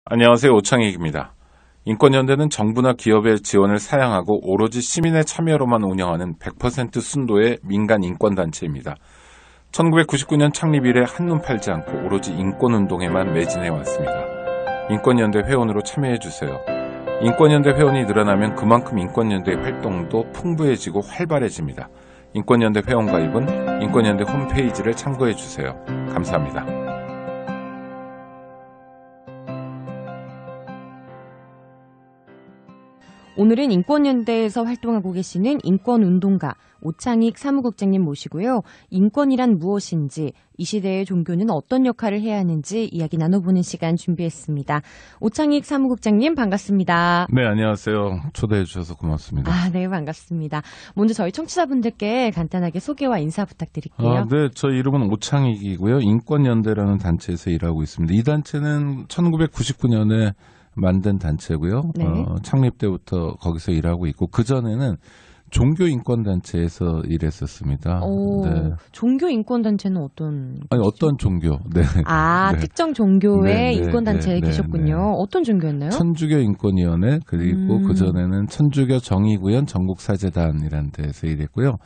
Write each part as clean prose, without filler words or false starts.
안녕하세요. 오창익입니다. 인권연대는 정부나 기업의 지원을 사양하고 오로지 시민의 참여로만 운영하는 100% 순도의 민간 인권단체입니다. 1999년 창립 이래 한눈 팔지 않고 오로지 인권운동에만 매진해 왔습니다. 인권연대 회원으로 참여해주세요. 인권연대 회원이 늘어나면 그만큼 인권연대의 활동도 풍부해지고 활발해집니다. 인권연대 회원 가입은 인권연대 홈페이지를 참고해주세요. 감사합니다. 오늘은 인권연대에서 활동하고 계시는 인권운동가 오창익 사무국장님 모시고요. 인권이란 무엇인지, 이 시대의 종교는 어떤 역할을 해야 하는지 이야기 나눠보는 시간 준비했습니다. 오창익 사무국장님 반갑습니다. 네, 안녕하세요. 초대해 주셔서 고맙습니다. 네, 반갑습니다. 먼저 저희 청취자분들께 간단하게 소개와 인사 부탁드릴게요. 네, 저 이름은 오창익이고요. 인권연대라는 단체에서 일하고 있습니다. 이 단체는 1999년에 만든 단체고요. 네. 창립 때부터 거기서 일하고 있고 그전에는 종교인권단체에서 일했었습니다. 네. 종교인권단체는 어떤? 아니, 어떤 종교. 네. 네. 특정 종교의 네, 인권단체에 네, 계셨군요. 네. 어떤 종교였나요? 천주교 인권위원회 그리고 그전에는 천주교 정의구현 전국사재단이라는 데서 일했고요.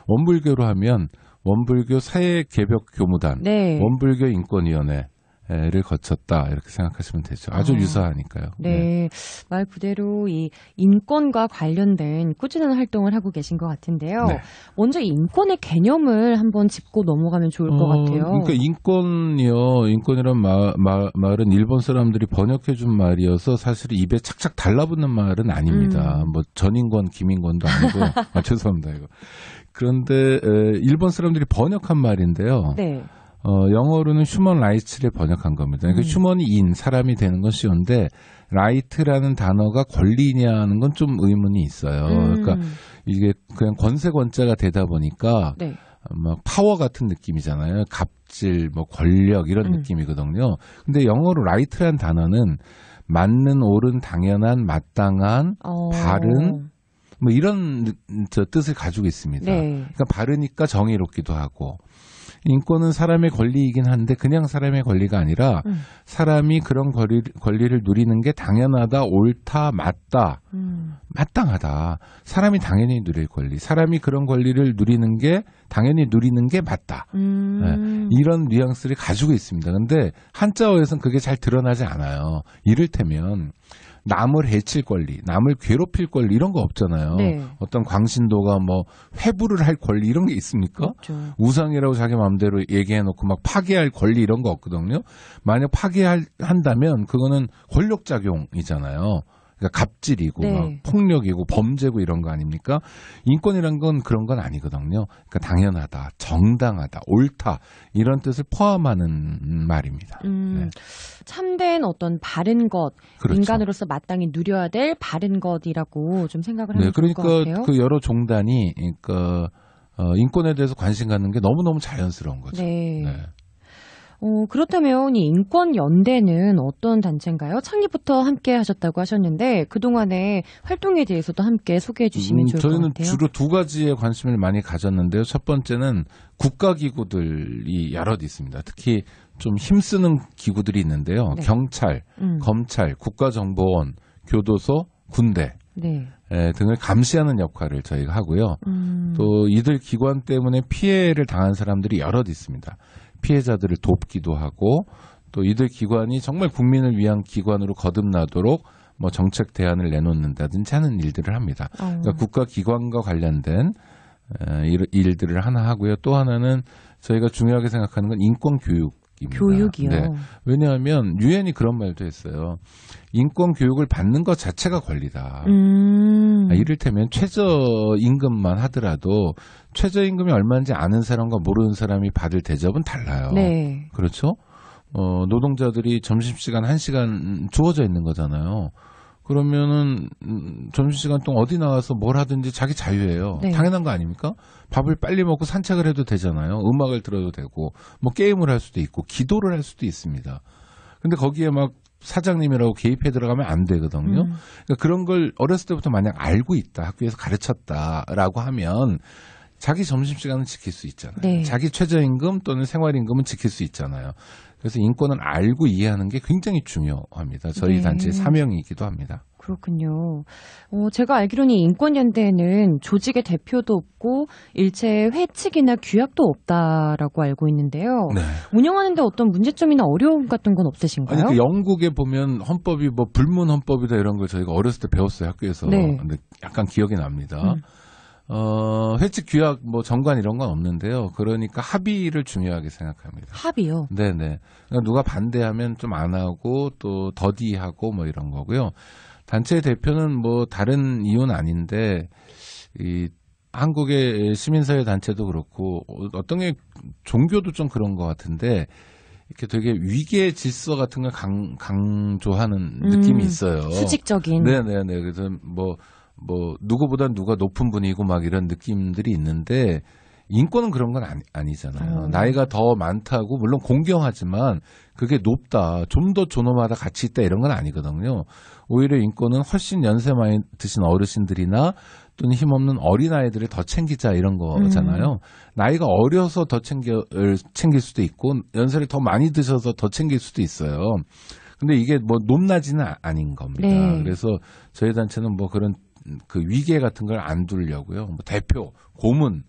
원불교로 하면 원불교 사회개벽교무단, 네. 원불교 인권위원회 를 거쳤다 이렇게 생각하시면 되죠. 아주 유사하니까요. 네. 말 그대로 이 인권과 관련된 꾸준한 활동을 하고 계신 것 같은데요. 네. 먼저 이 인권의 개념을 한번 짚고 넘어가면 좋을 것 같아요. 그러니까 인권이란 말은 일본 사람들이 번역해준 말이어서 사실 입에 착착 달라붙는 말은 아닙니다. 뭐 전인권, 김인권도 아니고요. 죄송합니다 이거. 그런데 일본 사람들이 번역한 말인데요. 네. 영어로는 휴먼 라이츠를 번역한 겁니다. 그러니까 휴먼이 사람이 되는 건 쉬운데 라이트라는 단어가 권리냐는 건 좀 의문이 있어요. 그러니까 이게 그냥 권세권자가 되다 보니까 네. 막 파워 같은 느낌이잖아요. 갑질, 뭐 권력 이런 느낌이거든요. 근데 영어로 라이트라는 단어는 맞는, 옳은, 당연한, 마땅한, 바른 뭐 이런 뜻을 가지고 있습니다. 네. 그러니까 바르니까 정의롭기도 하고 인권은 사람의 권리이긴 한데 그냥 사람의 권리가 아니라 사람이 그런 권리를 누리는 게 당연하다, 옳다, 맞다, 마땅하다. 사람이 당연히 누릴 권리, 사람이 그런 권리를 누리는 게 당연히 누리는 게 맞다. 네, 이런 뉘앙스를 가지고 있습니다. 근데 한자어에서는 그게 잘 드러나지 않아요. 이를테면 남을 해칠 권리, 남을 괴롭힐 권리 이런 거 없잖아요. 네. 어떤 광신도가 뭐 회부를 할 권리 이런 게 있습니까? 없죠. 우상이라고 자기 마음대로 얘기해놓고 막 파괴할 권리 이런 거 없거든요. 만약 한다면 그거는 권력작용이잖아요. 그러니까 갑질이고 네. 막 폭력이고 범죄고 이런 거 아닙니까? 인권이란 건 그런 건 아니거든요. 그러니까 당연하다, 정당하다, 옳다 이런 뜻을 포함하는 말입니다. 네. 참된 어떤 바른 것, 그렇죠. 인간으로서 마땅히 누려야 될 바른 것이라고 좀 생각을 하면 좋을 것 그러니까 같아요. 그 여러 종단이 그러니까 인권에 대해서 관심 갖는 게 너무너무 자연스러운 거죠. 네. 네. 그렇다면 이 인권연대는 어떤 단체인가요? 창립부터 함께 하셨다고 하셨는데 그동안의 활동에 대해서도 함께 소개해 주시면 좋을 것 같아요. 저희는 주로 두 가지에 관심을 많이 가졌는데요. 첫 번째는 국가기구들이 여럿 있습니다. 특히 좀 힘쓰는 기구들이 있는데요. 네. 경찰, 검찰, 국가정보원, 교도소, 군대 네. 등을 감시하는 역할을 저희가 하고요. 또 이들 기관 때문에 피해를 당한 사람들이 여럿 있습니다. 피해자들을 돕기도 하고 또 이들 기관이 정말 국민을 위한 기관으로 거듭나도록 뭐 정책 대안을 내놓는다든지 하는 일들을 합니다. 그러니까 국가기관과 관련된 일들을 하나 하고요. 또 하나는 저희가 중요하게 생각하는 건 인권교육. 교육이요? 네. 왜냐하면 유엔이 그런 말도 했어요. 인권 교육을 받는 것 자체가 권리다. 이를테면 최저임금만 하더라도 최저임금이 얼마인지 아는 사람과 모르는 사람이 받을 대접은 달라요. 네. 그렇죠? 노동자들이 점심시간 1시간 주어져 있는 거잖아요. 그러면은 점심시간 동안 어디 나가서 뭘 하든지 자기 자유예요. 네. 당연한 거 아닙니까? 밥을 빨리 먹고 산책을 해도 되잖아요. 음악을 들어도 되고 뭐 게임을 할 수도 있고 기도를 할 수도 있습니다. 근데 거기에 막 사장님이라고 개입해 들어가면 안 되거든요. 그러니까 그런 걸 어렸을 때부터 만약 알고 있다, 학교에서 가르쳤다라고 하면 자기 점심시간은 지킬 수 있잖아요. 네. 자기 최저임금 또는 생활임금은 지킬 수 있잖아요. 그래서 인권을 알고 이해하는 게 굉장히 중요합니다. 저희 네. 단체의 사명이기도 합니다. 그렇군요. 제가 알기로는 인권연대에는 조직의 대표도 없고 일체 회칙이나 규약도 없다라고 알고 있는데요. 네. 운영하는데 어떤 문제점이나 어려움 같은 건 없으신가요? 아니, 그 영국에 보면 헌법이 뭐 불문 헌법이다 이런 걸 저희가 어렸을 때 배웠어요, 학교에서. 네. 근데 약간 기억이 납니다. 회칙 규약 뭐 정관 이런 건 없는데요. 그러니까 합의를 중요하게 생각합니다. 합의요? 네네. 그러니까 누가 반대하면 좀 안 하고 또 더디하고 뭐 이런 거고요. 단체 대표는 뭐 다른 이유는 아닌데 이 한국의 시민사회 단체도 그렇고 어떤 게 종교도 좀 그런 것 같은데 이렇게 되게 위계 질서 같은 걸 강조하는 느낌이 있어요. 수직적인. 네네네. 그래서 뭐 누구보다 누가 높은 분이고 막 이런 느낌들이 있는데 인권은 그런 건 아니잖아요. 나이가 더 많다고 물론 공경하지만 그게 높다, 좀 더 존엄하다, 가치 있다 이런 건 아니거든요. 오히려 인권은 훨씬 연세 많이 드신 어르신들이나 또는 힘없는 어린아이들을 더 챙기자 이런 거잖아요. 나이가 어려서 더 챙길 수도 있고 연세를 더 많이 드셔서 더 챙길 수도 있어요. 근데 이게 뭐 높낮이는 아닌 겁니다. 네. 그래서 저희 단체는 뭐 그런 그 위계 같은 걸 안 두려고요. 뭐 대표, 고문,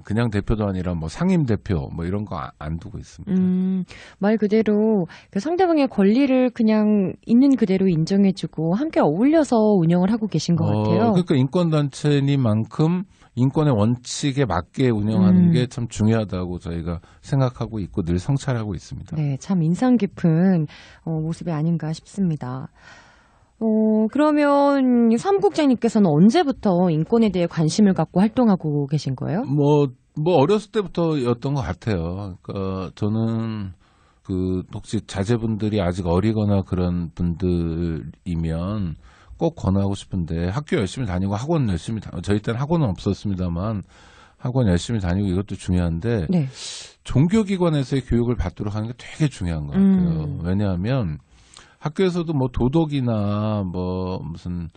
그냥 대표도 아니라 뭐 상임 대표 뭐 이런 거 안 두고 있습니다. 말 그대로 그 상대방의 권리를 그냥 있는 그대로 인정해주고 함께 어울려서 운영을 하고 계신 것 같아요. 그러니까 인권단체니만큼 인권의 원칙에 맞게 운영하는 게 참 중요하다고 저희가 생각하고 있고 늘 성찰하고 있습니다. 네, 참 인상 깊은 모습이 아닌가 싶습니다. 그러면 사무국장님께서는 언제부터 인권에 대해 관심을 갖고 활동하고 계신 거예요? 뭐 어렸을 때부터였던 것 같아요. 그러니까 저는 혹시 자제분들이 아직 어리거나 그런 분들이면 꼭 권하고 싶은데 학교 열심히 다니고 학원 열심히 저희 때는 학원은 없었습니다만 학원 열심히 다니고 이것도 중요한데 네. 종교기관에서의 교육을 받도록 하는 게 되게 중요한 것 같아요. 왜냐하면 학교에서도 뭐 도덕이나 뭐 무슨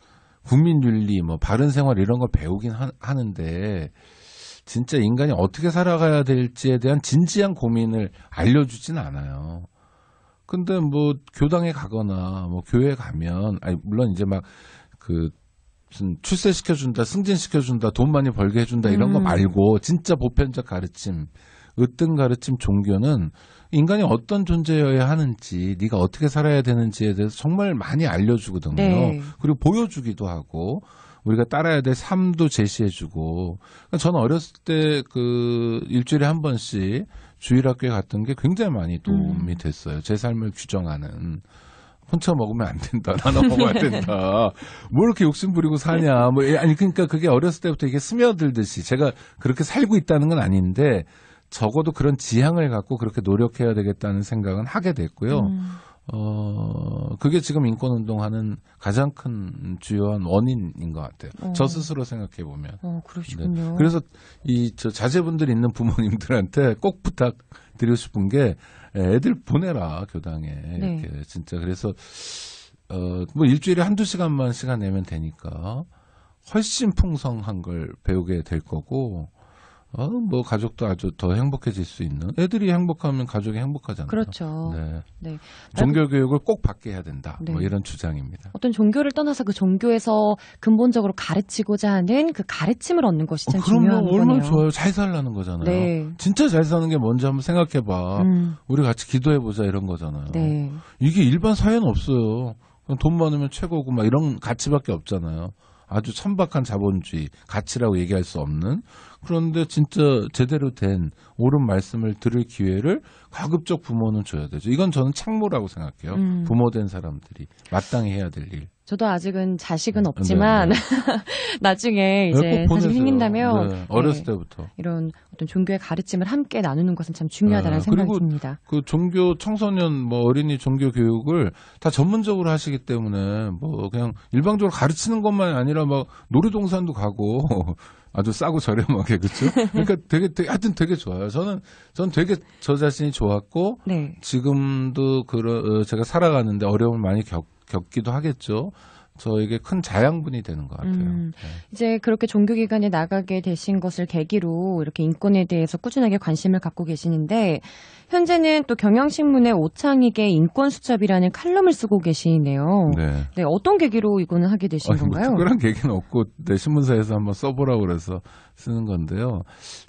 국민윤리, 뭐 바른 생활 이런 걸 배우긴 하는데 진짜 인간이 어떻게 살아가야 될지에 대한 진지한 고민을 알려주진 않아요. 근데 뭐 교당에 가거나 뭐 교회에 가면 물론 이제 막 무슨 출세시켜준다, 승진시켜준다, 돈 많이 벌게 해준다 이런 거 말고 진짜 보편적 가르침, 으뜸 가르침 종교는 인간이 어떤 존재여야 하는지, 네가 어떻게 살아야 되는지에 대해서 정말 많이 알려주거든요. 네. 그리고 보여주기도 하고 우리가 따라야 될 삶도 제시해주고. 그러니까 저는 어렸을 때 일주일에 한 번씩 주일학교에 갔던 게 굉장히 많이 도움이 됐어요. 제 삶을 규정하는. 혼자 먹으면 안 된다. 나눠 먹어야 된다. 뭐 이렇게 욕심 부리고 사냐. 그러니까 그게 어렸을 때부터 이게 스며들듯이 제가 그렇게 살고 있다는 건 아닌데 적어도 그런 지향을 갖고 그렇게 노력해야 되겠다는 생각은 하게 됐고요. 그게 지금 인권운동하는 가장 큰 주요한 원인인 것 같아요. 저 스스로 생각해 보면. 그러시군요. 네. 그래서 저 자제분들 있는 부모님들한테 꼭 부탁드리고 싶은 게 애들 보내라 교당에. 네. 이렇게 진짜 그래서 뭐 일주일에 한두 시간만 시간 내면 되니까 훨씬 풍성한 걸 배우게 될 거고. 뭐 가족도 아주 더 행복해질 수 있는 애들이 행복하면 가족이 행복하잖아요. 그렇죠. 네. 네. 종교 교육을 꼭 받게 해야 된다. 네. 뭐 이런 주장입니다. 어떤 종교를 떠나서 그 종교에서 근본적으로 가르치고자 하는 그 가르침을 얻는 것이 참 중요한 거네요. 얼마나 좋아요. 잘 살라는 거잖아요. 네. 진짜 잘 사는 게 뭔지 한번 생각해봐. 우리 같이 기도해보자 이런 거잖아요. 네. 이게 일반 사회는 없어요. 그냥 돈 많으면 최고고 막 이런 가치밖에 없잖아요. 아주 천박한 자본주의, 가치라고 얘기할 수 없는. 그런데 진짜 제대로 된 옳은 말씀을 들을 기회를 가급적 부모는 줘야 되죠. 이건 저는 착무라고 생각해요. 부모 된 사람들이 마땅히 해야 될 일. 저도 아직은 자식은 없지만 네. 나중에 이제 자식이 생긴다면 네, 어렸을 때부터 이런 어떤 종교의 가르침을 함께 나누는 것은 참 중요하다는 생각이 듭니다. 그 종교 청소년 뭐 어린이 종교 교육을 다 전문적으로 하시기 때문에 뭐 그냥 일방적으로 가르치는 것만이 아니라 막 놀이동산도 가고 아주 싸고 저렴하게 그렇죠? 그러니까 되게 하여튼 되게 좋아요. 저는 되게 저 자신이 좋았고 네. 지금도 제가 살아가는데 어려움을 많이 겪기도 하겠죠. 저에게 큰 자양분이 되는 것 같아요. 네. 이제 그렇게 종교기관에 나가게 되신 것을 계기로 이렇게 인권에 대해서 꾸준하게 관심을 갖고 계시는데 현재는 또 경향신문의 오창익의 인권수첩이라는 칼럼을 쓰고 계시네요. 네. 네, 어떤 계기로 이거는 하게 되신 건가요? 뭐 특별한 계기는 없고 내 신문사에서 한번 써보라고 그래서 쓰는 건데요.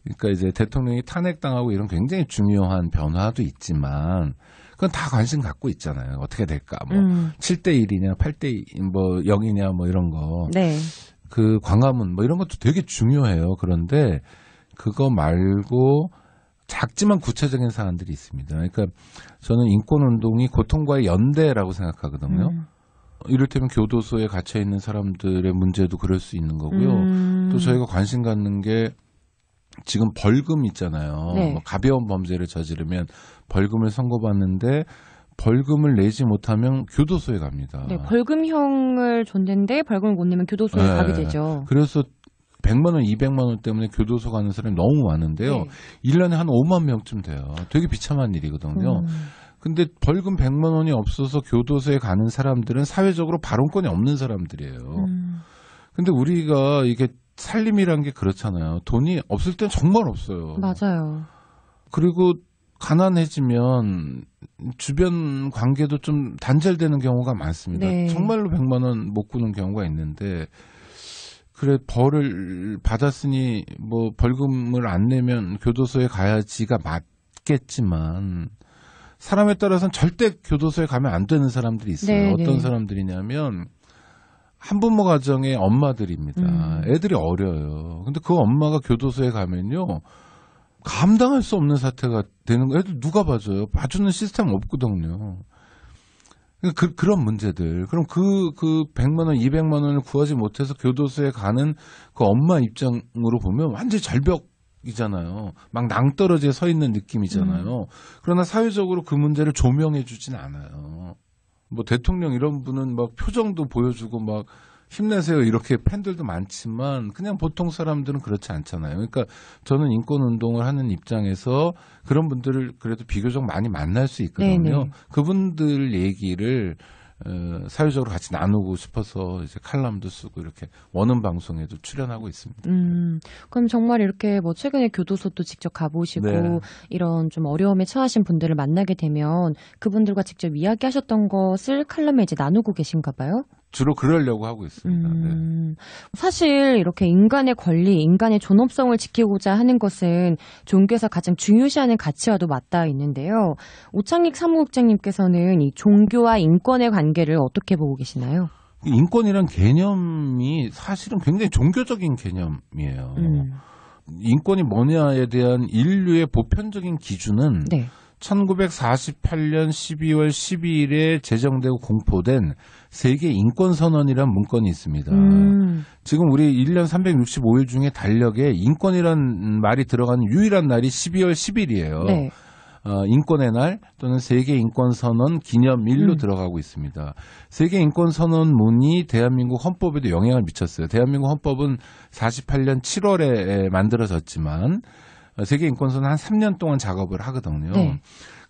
그러니까 이제 대통령이 탄핵당하고 이런 굉장히 중요한 변화도 있지만 그건 다 관심 갖고 있잖아요. 어떻게 될까? 뭐 7대1이냐, 8대2, 뭐 0이냐, 뭐 이런 거. 네. 그 광화문 뭐 이런 것도 되게 중요해요. 그런데 그거 말고 작지만 구체적인 사안들이 있습니다. 그러니까 저는 인권운동이 고통과의 연대라고 생각하거든요. 이를테면 교도소에 갇혀 있는 사람들의 문제도 그럴 수 있는 거고요. 또 저희가 관심 갖는 게 지금 벌금 있잖아요. 네. 뭐 가벼운 범죄를 저지르면 벌금을 선고받는데 벌금을 내지 못하면 교도소에 갑니다. 네, 벌금형을 줬는데 벌금을 못 내면 교도소에 네. 가게 되죠. 그래서 100만 원, 200만 원 때문에 교도소 가는 사람이 너무 많은데요. 네. 1년에 한 5만 명쯤 돼요. 되게 비참한 일이거든요. 근데 벌금 100만 원이 없어서 교도소에 가는 사람들은 사회적으로 발언권이 없는 사람들이에요. 근데 우리가 이게 살림이란 게 그렇잖아요. 돈이 없을 땐 정말 없어요. 맞아요. 그리고 가난해지면 주변 관계도 좀 단절되는 경우가 많습니다. 네. 정말로 100만 원 못 구는 경우가 있는데 그래 벌을 받았으니 뭐 벌금을 안 내면 교도소에 가야지가 맞겠지만 사람에 따라서는 절대 교도소에 가면 안 되는 사람들이 있어요. 네, 어떤 네. 사람들이냐면 한부모 가정의 엄마들입니다. 애들이 어려요. 근데 그 엄마가 교도소에 가면요. 감당할 수 없는 사태가 되는 거. 애들 누가 봐줘요? 봐주는 시스템 없거든요. 그런 문제들. 그럼 그 100만 원, 200만 원을 구하지 못해서 교도소에 가는 그 엄마 입장으로 보면 완전히 절벽이잖아요. 막 낭떠러지에 서 있는 느낌이잖아요. 그러나 사회적으로 그 문제를 조명해 주진 않아요. 뭐 대통령 이런 분은 막 표정도 보여주고 막 힘내세요 이렇게 팬들도 많지만 그냥 보통 사람들은 그렇지 않잖아요. 그러니까 저는 인권 운동을 하는 입장에서 그런 분들을 그래도 비교적 많이 만날 수 있거든요. 네네. 그분들 얘기를 사회적으로 같이 나누고 싶어서 이제 칼럼도 쓰고 이렇게 원음 방송에도 출연하고 있습니다. 그럼 정말 이렇게 뭐 최근에 교도소도 직접 가보시고 네. 이런 좀 어려움에 처하신 분들을 만나게 되면 그분들과 직접 이야기하셨던 것을 칼럼에 이제 나누고 계신가 봐요? 주로 그러려고 하고 있습니다. 네. 사실 이렇게 인간의 권리, 인간의 존엄성을 지키고자 하는 것은 종교에서 가장 중요시하는 가치와도 맞닿아 있는데요. 오창익 사무국장님께서는 이 종교와 인권의 관계를 어떻게 보고 계시나요? 인권이란 개념이 사실은 굉장히 종교적인 개념이에요. 인권이 뭐냐에 대한 인류의 보편적인 기준은 네. 1948년 12월 12일에 제정되고 공포된 세계 인권선언이라는 문건이 있습니다. 지금 우리 1년 365일 중에 달력에 인권이란 말이 들어가는 유일한 날이 12월 10일이에요. 네. 인권의 날 또는 세계인권선언 기념일로 들어가고 있습니다. 세계인권선언문이 대한민국 헌법에도 영향을 미쳤어요. 대한민국 헌법은 48년 7월에 만들어졌지만 세계인권선언 한 3년 동안 작업을 하거든요. 네.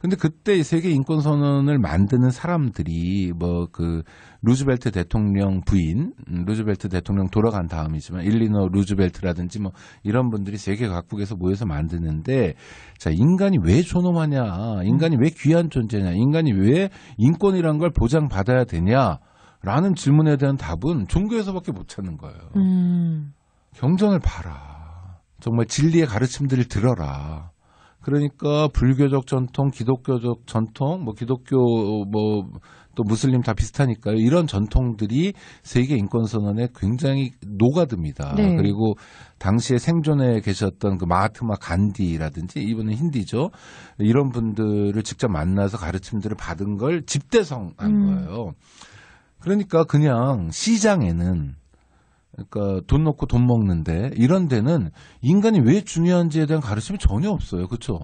근데 그때 세계인권선언을 만드는 사람들이 뭐 그 루즈벨트 대통령 부인, 루즈벨트 대통령 돌아간 다음이지만 일리노 루즈벨트라든지 뭐 이런 분들이 세계 각국에서 모여서 만드는데 자, 인간이 왜 존엄하냐? 인간이 왜 귀한 존재냐? 인간이 왜 인권이란 걸 보장받아야 되냐? 라는 질문에 대한 답은 종교에서밖에 못 찾는 거예요. 경전을 봐라. 정말 진리의 가르침들을 들어라. 그러니까 불교적 전통, 기독교적 전통, 뭐 기독교 뭐 또 무슬림 다 비슷하니까요. 이런 전통들이 세계 인권 선언에 굉장히 녹아듭니다. 네. 그리고 당시에 생존해 계셨던 그 마하트마 간디라든지 이분은 힌디죠. 이런 분들을 직접 만나서 가르침들을 받은 걸 집대성한 거예요. 그러니까 그냥 시장에는 그러니까 돈 넣고 돈 먹는데 이런 데는 인간이 왜 중요한지에 대한 가르침이 전혀 없어요. 그렇죠?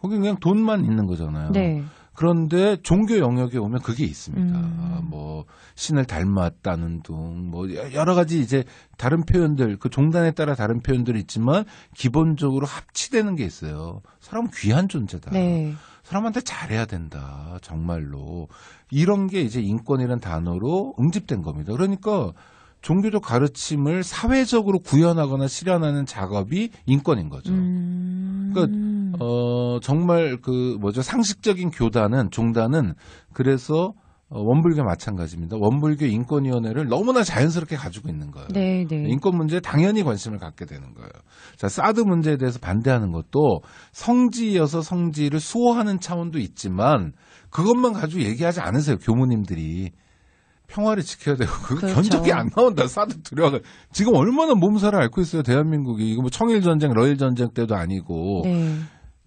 거기 그냥 돈만 있는 거잖아요. 네. 그런데 종교 영역에 오면 그게 있습니다. 뭐 신을 닮았다는 등 뭐 여러 가지 이제 다른 표현들 그 종단에 따라 다른 표현들이 있지만 기본적으로 합치되는 게 있어요. 사람은 귀한 존재다. 네. 사람한테 잘해야 된다. 정말로. 이런 게 이제 인권이라는 단어로 응집된 겁니다. 그러니까 종교적 가르침을 사회적으로 구현하거나 실현하는 작업이 인권인 거죠. 그러니까 정말 상식적인 종단은 그래서 원불교 마찬가지입니다. 원불교 인권위원회를 너무나 자연스럽게 가지고 있는 거예요. 네, 네. 인권 문제에 당연히 관심을 갖게 되는 거예요. 자, 사드 문제에 대해서 반대하는 것도 성지여서 성지를 수호하는 차원도 있지만 그것만 가지고 얘기하지 않으세요. 교무님들이. 평화를 지켜야 되고 그거 그렇죠. 견적이 안 나온다. 사드 들어가. 지금 얼마나 몸살을 앓고 있어요. 대한민국이. 이거 뭐 청일전쟁, 러일전쟁 때도 아니고. 네.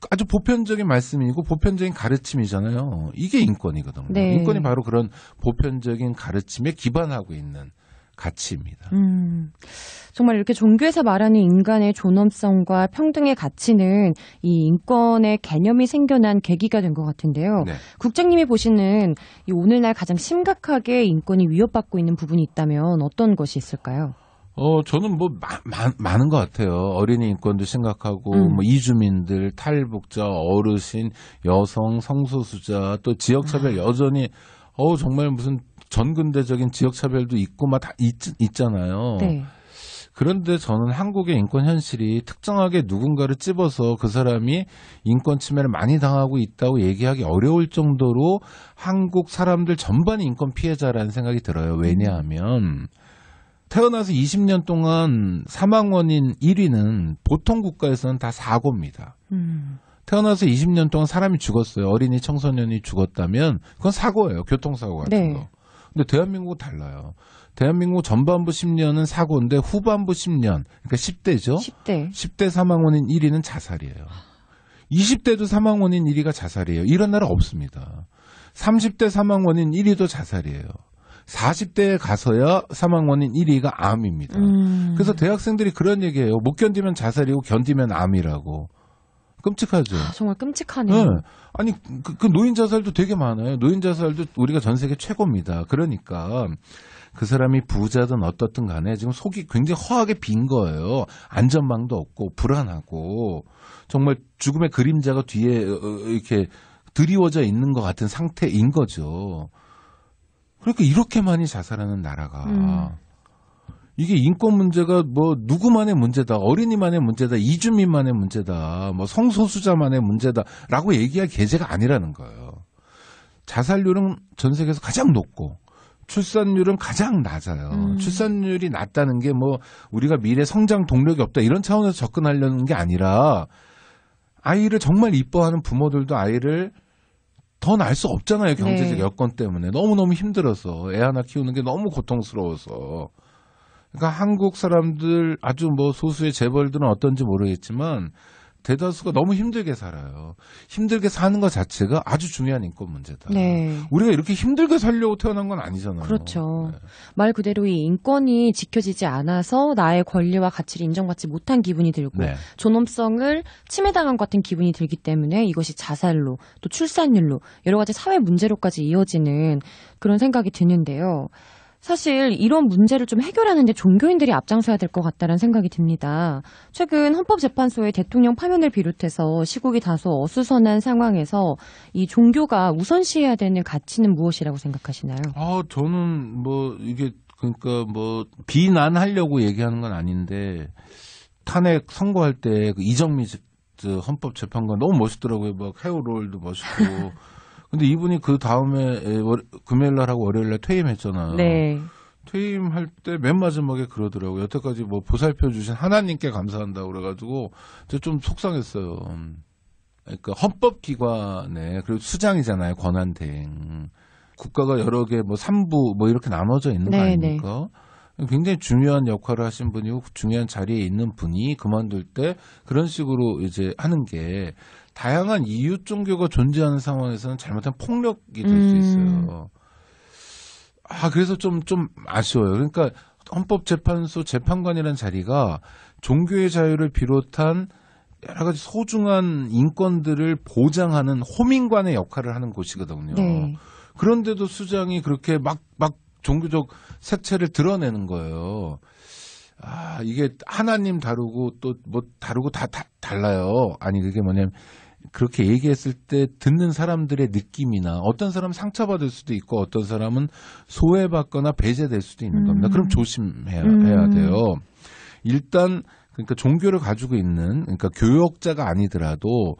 아주 보편적인 말씀이고 보편적인 가르침이잖아요. 이게 인권이거든요. 네. 인권이 바로 그런 보편적인 가르침에 기반하고 있는 가치입니다. 정말 이렇게 종교에서 말하는 인간의 존엄성과 평등의 가치는 이 인권의 개념이 생겨난 계기가 된 것 같은데요. 네. 국장님이 보시는 이 오늘날 가장 심각하게 인권이 위협받고 있는 부분이 있다면 어떤 것이 있을까요? 저는 많은 것 같아요. 어린이 인권도 심각하고, 이주민들, 탈북자, 어르신, 여성, 성소수자, 또 지역차별 여전히, 정말 무슨 전근대적인 지역차별도 있고, 다 있잖아요. 네. 그런데 저는 한국의 인권 현실이 특정하게 누군가를 찝어서 그 사람이 인권 침해를 많이 당하고 있다고 얘기하기 어려울 정도로 한국 사람들 전반이 인권 피해자라는 생각이 들어요. 왜냐하면, 태어나서 20년 동안 사망 원인 1위는 보통 국가에서는 다 사고입니다. 태어나서 20년 동안 사람이 죽었어요. 어린이 청소년이 죽었다면 그건 사고예요. 교통사고 같은 네. 거. 근데 대한민국은 달라요. 대한민국 전반부 10년은 사고인데 후반부 10년, 그러니까 10대죠. 10대 사망 원인 1위는 자살이에요. 20대도 사망 원인 1위가 자살이에요. 이런 나라 없습니다. 30대 사망 원인 1위도 자살이에요. 40대에 가서야 사망 원인 1위가 암입니다. 그래서 대학생들이 그런 얘기해요. 못 견디면 자살이고 견디면 암이라고. 끔찍하죠. 정말 끔찍하네요. 네. 아니 그 노인 자살도 되게 많아요. 노인 자살도 우리가 전 세계 최고입니다. 그러니까 그 사람이 부자든 어떻든 간에 지금 속이 굉장히 허하게 빈 거예요. 안전망도 없고 불안하고 정말 죽음의 그림자가 뒤에 이렇게 드리워져 있는 것 같은 상태인 거죠. 그러니까 이렇게 많이 자살하는 나라가 이게 인권 문제가 뭐 누구만의 문제다, 어린이만의 문제다, 이주민만의 문제다, 뭐 성소수자만의 문제다라고 얘기할 계제가 아니라는 거예요. 자살률은 전 세계에서 가장 높고 출산율은 가장 낮아요. 출산율이 낮다는 게 뭐 우리가 미래 성장 동력이 없다 이런 차원에서 접근하려는 게 아니라 아이를 정말 이뻐하는 부모들도 아이를 더 날 수 없잖아요. 경제적 네. 여건 때문에. 너무너무 힘들어서 애 하나 키우는 게 너무 고통스러워서. 그러니까 한국 사람들 아주 뭐 소수의 재벌들은 어떤지 모르겠지만 대다수가 너무 힘들게 살아요. 힘들게 사는 것 자체가 아주 중요한 인권 문제다. 네. 우리가 이렇게 힘들게 살려고 태어난 건 아니잖아요. 그렇죠. 네. 말 그대로 이 인권이 지켜지지 않아서 나의 권리와 가치를 인정받지 못한 기분이 들고 네. 존엄성을 침해당한 것 같은 기분이 들기 때문에 이것이 자살로 또 출산율로 여러 가지 사회 문제로까지 이어지는 그런 생각이 드는데요. 사실 이런 문제를 좀 해결하는 데 종교인들이 앞장서야 될 것 같다는 생각이 듭니다. 최근 헌법재판소의 대통령 파면을 비롯해서 시국이 다소 어수선한 상황에서 이 종교가 우선시해야 되는 가치는 무엇이라고 생각하시나요? 저는 뭐 이게 그러니까 뭐 비난하려고 얘기하는 건 아닌데 탄핵 선고할 때 그 이정미 헌법재판관 너무 멋있더라고요. 막 헤어롤도 멋있고. 근데 이분이 그 다음에 금요일 날하고 월요일 날 퇴임했잖아요. 네. 퇴임할 때 맨 마지막에 그러더라고요. 여태까지 뭐 보살펴 주신 하나님께 감사한다고 그래가지고 제가 좀 속상했어요. 그러니까 헌법기관에 그리고 수장이잖아요. 권한대행. 국가가 여러 개 뭐 3부 뭐 이렇게 나눠져 있는 거 아닙니까? 굉장히 중요한 역할을 하신 분이고 중요한 자리에 있는 분이 그만둘 때 그런 식으로 이제 하는 게 다양한 이웃 종교가 존재하는 상황에서는 잘못한 폭력이 될 수 있어요. 그래서 좀 아쉬워요. 그러니까 헌법재판소 재판관이라는 자리가 종교의 자유를 비롯한 여러 가지 소중한 인권들을 보장하는 호민관의 역할을 하는 곳이거든요. 네. 그런데도 수장이 그렇게 막 종교적 색채를 드러내는 거예요. 이게 하나님 다루고 또 뭐 다루고 다 달라요. 아니 그게 뭐냐면 그렇게 얘기했을 때 듣는 사람들의 느낌이나 어떤 사람은 상처받을 수도 있고 어떤 사람은 소외받거나 배제될 수도 있는 겁니다. 그럼 조심해야 돼요. 일단 그러니까 종교를 가지고 있는 그러니까 교역자가 아니더라도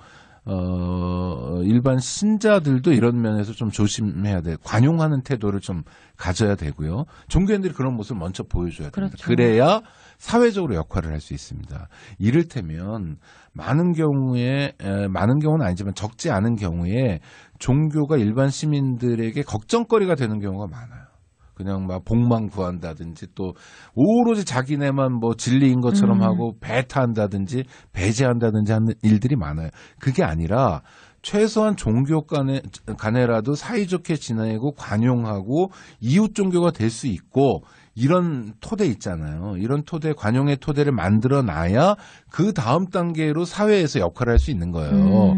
일반 신자들도 이런 면에서 좀 조심해야 돼요. 관용하는 태도를 좀 가져야 되고요. 종교인들이 그런 모습을 먼저 보여줘야 됩니다. 그렇죠. 그래야 사회적으로 역할을 할 수 있습니다. 이를테면 많은 경우는 아니지만 적지 않은 경우에 종교가 일반 시민들에게 걱정거리가 되는 경우가 많아요. 그냥 막 복만 구한다든지 또 오로지 자기네만 뭐 진리인 것처럼 하고 배타한다든지 배제한다든지 하는 일들이 많아요. 그게 아니라 최소한 종교 간에라도 사이좋게 지내고 관용하고 이웃 종교가 될 수 있고 이런 토대 있잖아요. 이런 토대, 관용의 토대를 만들어 놔야 그 다음 단계로 사회에서 역할을 할 수 있는 거예요.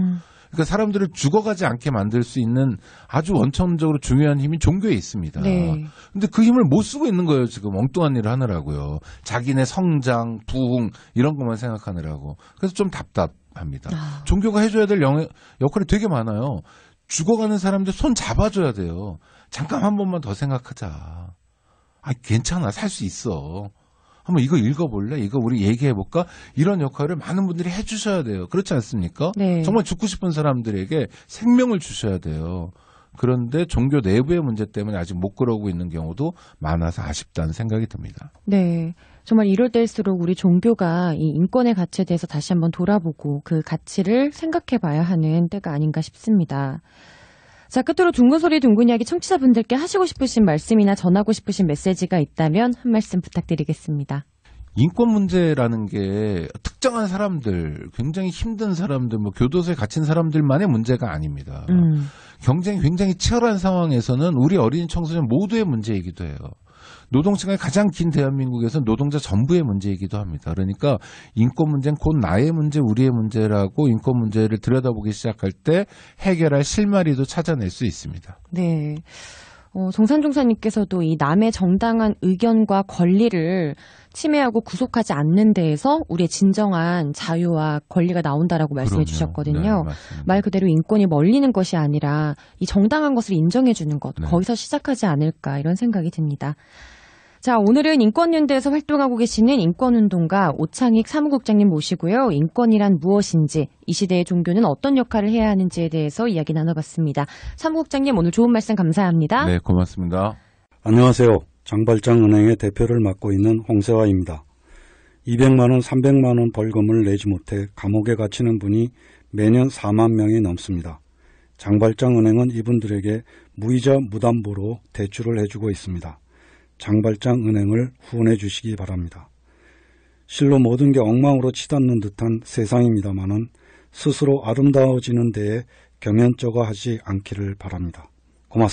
그러니까 사람들을 죽어가지 않게 만들 수 있는 아주 원천적으로 중요한 힘이 종교에 있습니다. 네. 근데 그 힘을 못 쓰고 있는 거예요. 지금 엉뚱한 일을 하느라고요. 자기네 성장, 부흥 이런 것만 생각하느라고. 그래서 좀 답답합니다. 종교가 해줘야 될 역할이 되게 많아요. 죽어가는 사람들 손 잡아줘야 돼요. 잠깐 한 번만 더 생각하자. 괜찮아. 살 수 있어. 한번 이거 읽어볼래? 이거 우리 얘기해볼까? 이런 역할을 많은 분들이 해주셔야 돼요. 그렇지 않습니까? 네. 정말 죽고 싶은 사람들에게 생명을 주셔야 돼요. 그런데 종교 내부의 문제 때문에 아직 못 그러고 있는 경우도 많아서 아쉽다는 생각이 듭니다. 네. 정말 이럴 때일수록 우리 종교가 이 인권의 가치에 대해서 다시 한번 돌아보고 그 가치를 생각해 봐야 하는 때가 아닌가 싶습니다. 자, 끝으로 둥근 소리 둥근 이야기 청취자분들께 하시고 싶으신 말씀이나 전하고 싶으신 메시지가 있다면 한 말씀 부탁드리겠습니다. 인권 문제라는 게 특정한 사람들, 굉장히 힘든 사람들, 뭐 교도소에 갇힌 사람들만의 문제가 아닙니다. 경쟁이 굉장히 치열한 상황에서는 우리 어린이 청소년 모두의 문제이기도 해요. 노동시간이 가장 긴 대한민국에서는 노동자 전부의 문제이기도 합니다. 그러니까 인권 문제는 곧 나의 문제, 우리의 문제라고 인권 문제를 들여다보기 시작할 때 해결할 실마리도 찾아낼 수 있습니다. 네. 정산종사님께서도 이 남의 정당한 의견과 권리를 침해하고 구속하지 않는 데에서 우리의 진정한 자유와 권리가 나온다라고 말씀해 주셨거든요. 네, 말 그대로 인권이 멀리는 것이 아니라 이 정당한 것을 인정해 주는 것, 네. 거기서 시작하지 않을까 이런 생각이 듭니다. 자, 오늘은 인권연대에서 활동하고 계시는 인권운동가 오창익 사무국장님 모시고요. 인권이란 무엇인지, 이 시대의 종교는 어떤 역할을 해야 하는지에 대해서 이야기 나눠봤습니다. 사무국장님 오늘 좋은 말씀 감사합니다. 네, 고맙습니다. 안녕하세요. 장발장은행의 대표를 맡고 있는 홍세화입니다. 200만 원, 300만 원 벌금을 내지 못해 감옥에 갇히는 분이 매년 4만 명이 넘습니다. 장발장은행은 이분들에게 무이자 무담보로 대출을 해주고 있습니다. 장발장은행을 후원해 주시기 바랍니다. 실로 모든 게 엉망으로 치닫는 듯한 세상입니다마는 스스로 아름다워지는 데에 경연쩍어 하지 않기를 바랍니다. 고맙습니다.